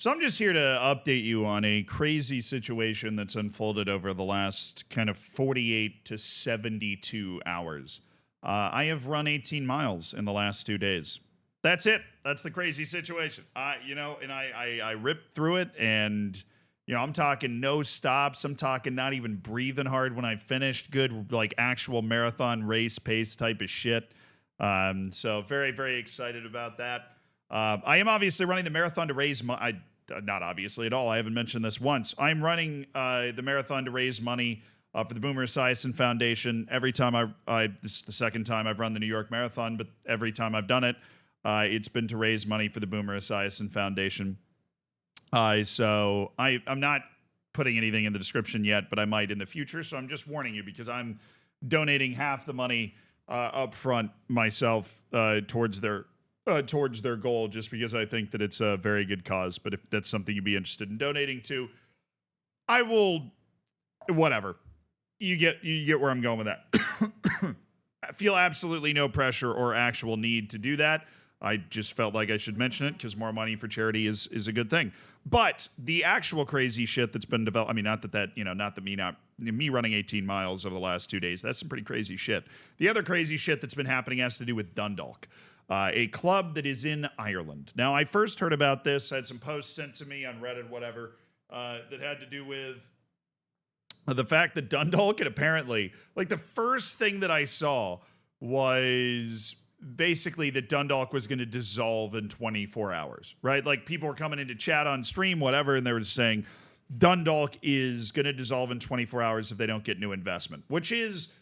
So I'm just here to update you on a crazy situation that's unfolded over the last kind of 48 to 72 hours. I have run 18 miles in the last 2 days. That's it. That's the crazy situation. I ripped through it, and I'm talking no stops. I'm talking not even breathing hard when I finished. Good, like actual marathon race pace type of shit. So very, very excited about that. I am obviously running the marathon to raise money. Not obviously at all. I haven't mentioned this once. I'm running the marathon to raise money for the Boomer Esiason Foundation. Every time this is the second time I've run the New York Marathon, but every time I've done it, it's been to raise money for the Boomer Esiason Foundation. So I'm not putting anything in the description yet, but I might in the future. So I'm just warning you because I'm donating half the money up front myself towards their goal, just because I think that it's a very good cause. But if that's something you'd be interested in donating to, I will. Whatever. You get where I'm going with that. I feel absolutely no pressure or actual need to do that. I just felt like I should mention it because more money for charity is a good thing. But the actual crazy shit that's been developed, I mean, not that me running 18 miles over the last 2 days, that's some pretty crazy shit. The other crazy shit that's been happening has to do with Dundalk, a club that is in Ireland. Now, I first heard about this, I had some posts sent to me on Reddit, whatever, that had to do with the fact that Dundalk, and apparently, like, the first thing that I saw was basically that Dundalk was going to dissolve in 24 hours, right? Like, people were coming into chat on stream, whatever, and they were just saying Dundalk is going to dissolve in 24 hours if they don't get new investment, which is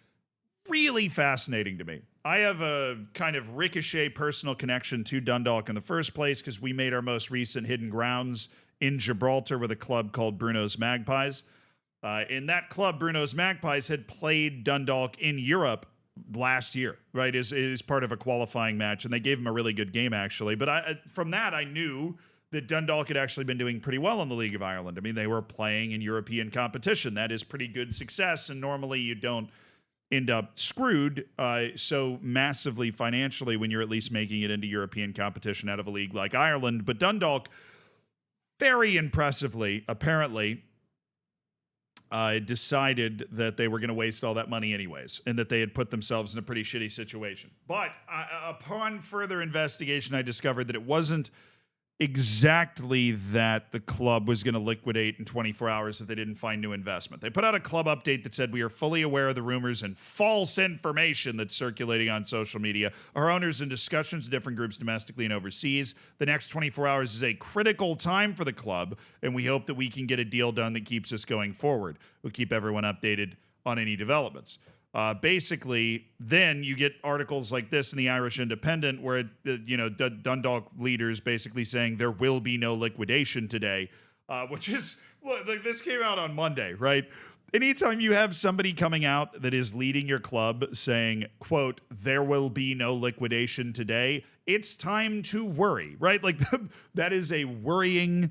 really fascinating to me. I have a kind of ricochet personal connection to Dundalk in the first place because we made our most recent hidden grounds in Gibraltar with a club called Bruno's Magpies. In that club, Bruno's Magpies had played Dundalk in Europe last year, right, is part of a qualifying match, and they gave him a really good game, actually. But from that, I knew that Dundalk had actually been doing pretty well in the League of Ireland. I mean, they were playing in European competition. That is pretty good success, and normally you don't end up screwed so massively financially when you're at least making it into European competition out of a league like Ireland. But Dundalk, very impressively, apparently, decided that they were going to waste all that money anyways, and that they had put themselves in a pretty shitty situation. But upon further investigation, I discovered that it wasn't exactly that the club was going to liquidate in 24 hours if they didn't find new investment. They put out a club update that said, "We are fully aware of the rumors and false information that's circulating on social media. Our owners in discussions with different groups domestically and overseas. The next 24 hours is a critical time for the club, and we hope that we can get a deal done that keeps us going forward. We'll keep everyone updated on any developments." Basically, then you get articles like this in the Irish Independent where, Dundalk leaders basically saying there will be no liquidation today, which is, look, like, this came out on Monday, right? Anytime you have somebody coming out that is leading your club saying, quote, "there will be no liquidation today," it's time to worry, right? Like, that is a worrying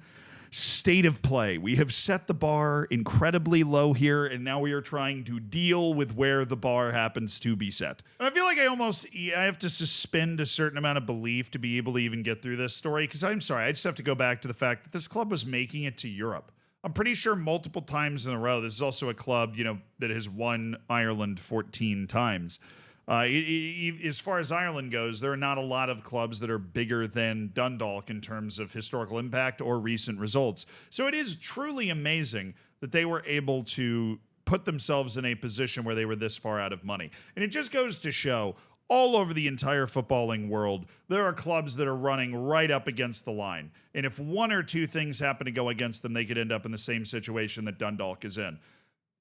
state of play. We have set the bar incredibly low here, and now we are trying to deal with where the bar happens to be set. And I feel like I have to suspend a certain amount of belief to be able to even get through this story, because I'm sorry, I just have to go back to the fact that this club was making it to Europe. I'm pretty sure multiple times in a row. This is also a club, that has won Ireland 14 times. As far as Ireland goes, there are not a lot of clubs that are bigger than Dundalk in terms of historical impact or recent results. So it is truly amazing that they were able to put themselves in a position where they were this far out of money. And it just goes to show, all over the entire footballing world, there are clubs that are running right up against the line. And if one or two things happen to go against them, they could end up in the same situation that Dundalk is in.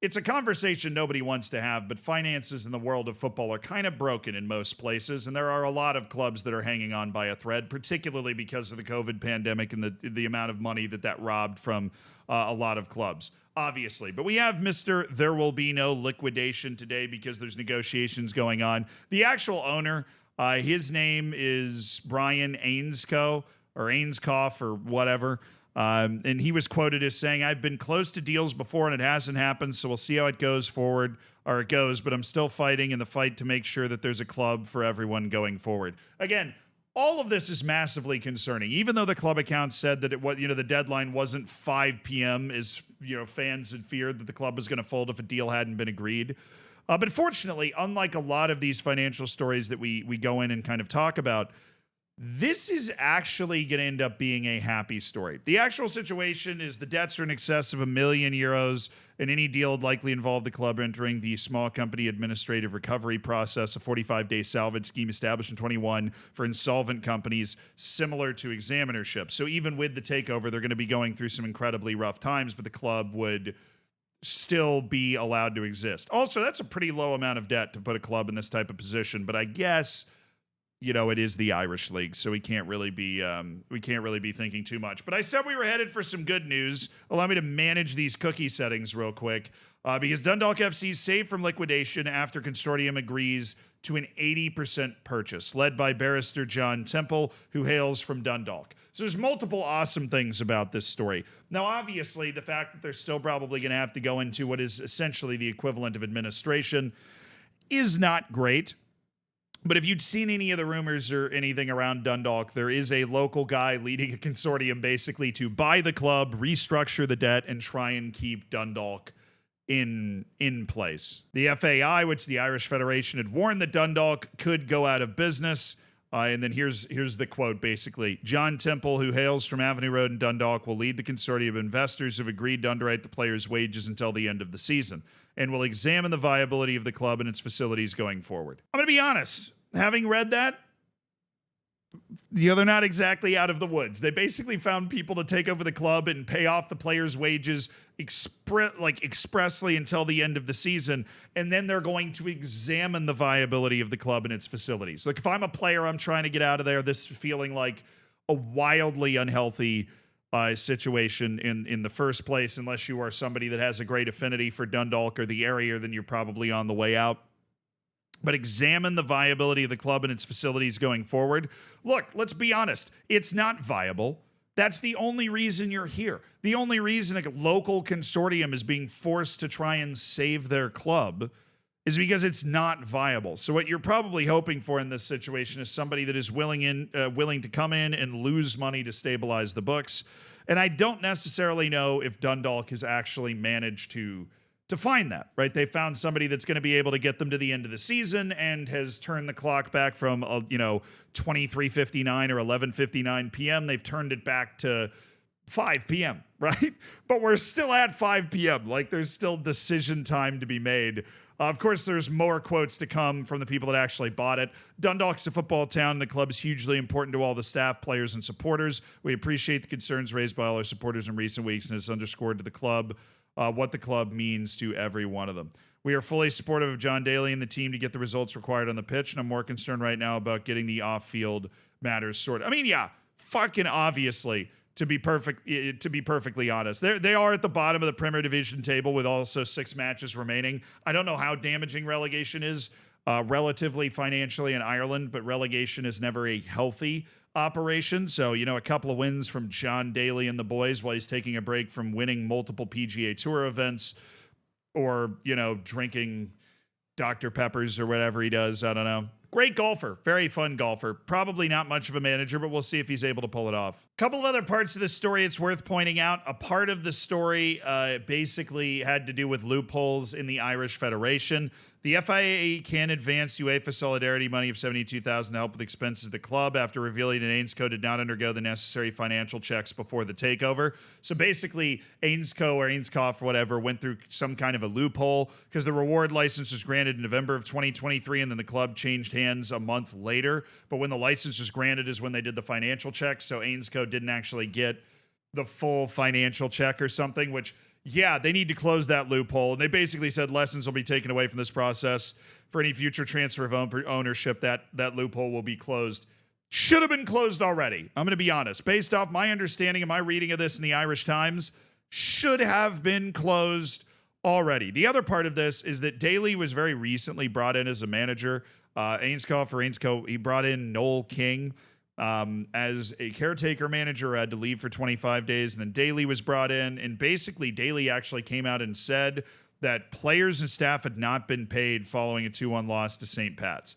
It's a conversation nobody wants to have, but finances in the world of football are kind of broken in most places, and there are a lot of clubs that are hanging on by a thread, particularly because of the COVID pandemic and the amount of money that robbed from a lot of clubs, obviously. But we have Mr. There will be no liquidation today because there's negotiations going on. The actual owner, his name is Brian Ainscough, or Ainscough, or whatever. And he was quoted as saying, "I've been close to deals before and it hasn't happened, so we'll see how it goes, but I'm still fighting in the fight to make sure that there's a club for everyone going forward." Again, all of this is massively concerning. Even though the club account said that the deadline wasn't 5 p.m. as fans had feared that the club was going to fold if a deal hadn't been agreed. But fortunately, unlike a lot of these financial stories that we go in and kind of talk about, this is actually going to end up being a happy story. The actual situation is the debts are in excess of €1 million, and any deal would likely involve the club entering the small company administrative recovery process, a 45-day salvage scheme established in 21 for insolvent companies, similar to examinership. So even with the takeover, they're going to be going through some incredibly rough times, but the club would still be allowed to exist. Also, that's a pretty low amount of debt to put a club in this type of position, but I guess it is the Irish League, so we can't really be thinking too much. But I said we were headed for some good news. Allow me to manage these cookie settings real quick, because Dundalk FC is saved from liquidation after Consortium agrees to an 80% purchase, led by barrister John Temple, who hails from Dundalk. So there's multiple awesome things about this story. Now, obviously, the fact that they're still probably going to have to go into what is essentially the equivalent of administration is not great. But if you'd seen any of the rumors or anything around Dundalk, there is a local guy leading a consortium basically to buy the club, restructure the debt, and try and keep Dundalk in place. The FAI, which the Irish Federation had warned that Dundalk could go out of business. And then here's the quote, basically. John Temple, who hails from Avenue Road in Dundalk, will lead the consortium of investors who have agreed to underwrite the players' wages until the end of the season and will examine the viability of the club and its facilities going forward. I'm going to be honest. Having read that, they're not exactly out of the woods. They basically found people to take over the club and pay off the players' wages expressly until the end of the season, and then they're going to examine the viability of the club and its facilities. Like, if I'm a player, I'm trying to get out of there, this is feeling like a wildly unhealthy situation in the first place. Unless you are somebody that has a great affinity for Dundalk or the area, then you're probably on the way out. But examine the viability of the club and its facilities going forward. Look, let's be honest. It's not viable. That's the only reason you're here. The only reason a local consortium is being forced to try and save their club is because it's not viable. So what you're probably hoping for in this situation is somebody that is willing to come in and lose money to stabilize the books. And I don't necessarily know if Dundalk has actually managed to find that, right? They found somebody that's going to be able to get them to the end of the season and has turned the clock back from 23:59 or 11:59 p.m. They've turned it back to 5 p.m., right? But we're still at 5 p.m. Like, there's still decision time to be made. Of course, there's more quotes to come from the people that actually bought it. Dundalk's a football town. The club is hugely important to all the staff, players, and supporters. We appreciate the concerns raised by all our supporters in recent weeks, and it's underscored to the club what the club means to every one of them. We are fully supportive of John Daly and the team to get the results required on the pitch, and I'm more concerned right now about getting the off-field matters sorted. I mean, yeah, fucking obviously, to be perfectly honest. They are at the bottom of the Premier Division table with also 6 matches remaining. I don't know how damaging relegation is relatively financially in Ireland, but relegation is never a healthy operation. So, a couple of wins from John Daly and the boys while he's taking a break from winning multiple PGA Tour events or, drinking Dr. Peppers or whatever he does. I don't know. Great golfer. Very fun golfer. Probably not much of a manager, but we'll see if he's able to pull it off. A couple of other parts of the story it's worth pointing out. A part of the story basically had to do with loopholes in the Irish Federation. The FIA can advance UEFA Solidarity money of $72,000 to help with expenses of the club after revealing that Ainsco did not undergo the necessary financial checks before the takeover. So basically, Ainsco or Ainscough or whatever went through some kind of a loophole because the reward license was granted in November of 2023, and then the club changed hands a month later. But when the license was granted is when they did the financial checks, so Ainsco didn't actually get the full financial check or something, which... yeah, they need to close that loophole. And they basically said lessons will be taken away from this process. For any future transfer of ownership, that loophole will be closed. Should have been closed already. I'm going to be honest. Based off my understanding and my reading of this in the Irish Times, should have been closed already. The other part of this is that Daly was very recently brought in as a manager. Ainscough, he brought in Noel King as a caretaker manager, had to leave for 25 days. And then Daly was brought in, and basically Daly actually came out and said that players and staff had not been paid following a 2-1 loss to St. Pat's.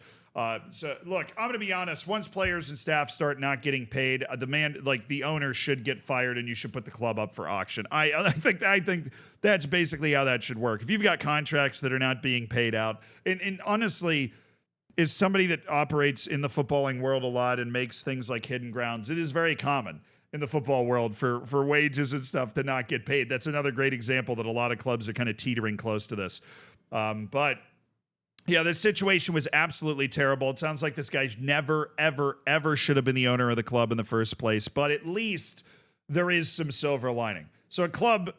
So look, I'm going to be honest. Once players and staff start not getting paid, the owner should get fired, and you should put the club up for auction. I think that's basically how that should work. If you've got contracts that are not being paid out, and honestly, as somebody that operates in the footballing world a lot and makes things like hidden grounds, it is very common in the football world for wages and stuff to not get paid. That's another great example that a lot of clubs are kind of teetering close to this. But yeah, this situation was absolutely terrible. It sounds like this guy never, ever, ever should have been the owner of the club in the first place. But at least there is some silver lining. So a club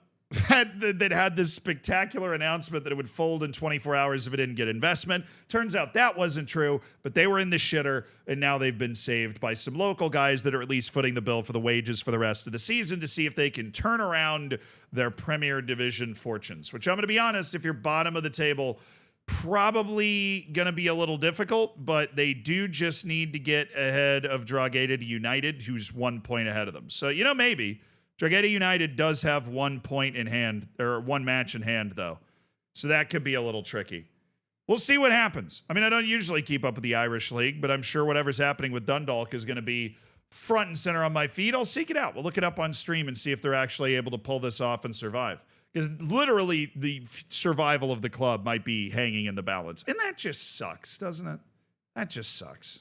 that had this spectacular announcement that it would fold in 24 hours if it didn't get investment. Turns out that wasn't true, but they were in the shitter, and now they've been saved by some local guys that are at least footing the bill for the wages for the rest of the season to see if they can turn around their Premier Division fortunes, which I'm going to be honest, if you're bottom of the table, probably going to be a little difficult, but they do just need to get ahead of Drogheda United, who's 1 point ahead of them. So, maybe Drogheda United does have 1 point in hand, or one match in hand, though. So that could be a little tricky. We'll see what happens. I mean, I don't usually keep up with the Irish League, but I'm sure whatever's happening with Dundalk is going to be front and center on my feed. I'll seek it out. We'll look it up on stream and see if they're actually able to pull this off and survive. Because literally the survival of the club might be hanging in the balance. And that just sucks, doesn't it? That just sucks.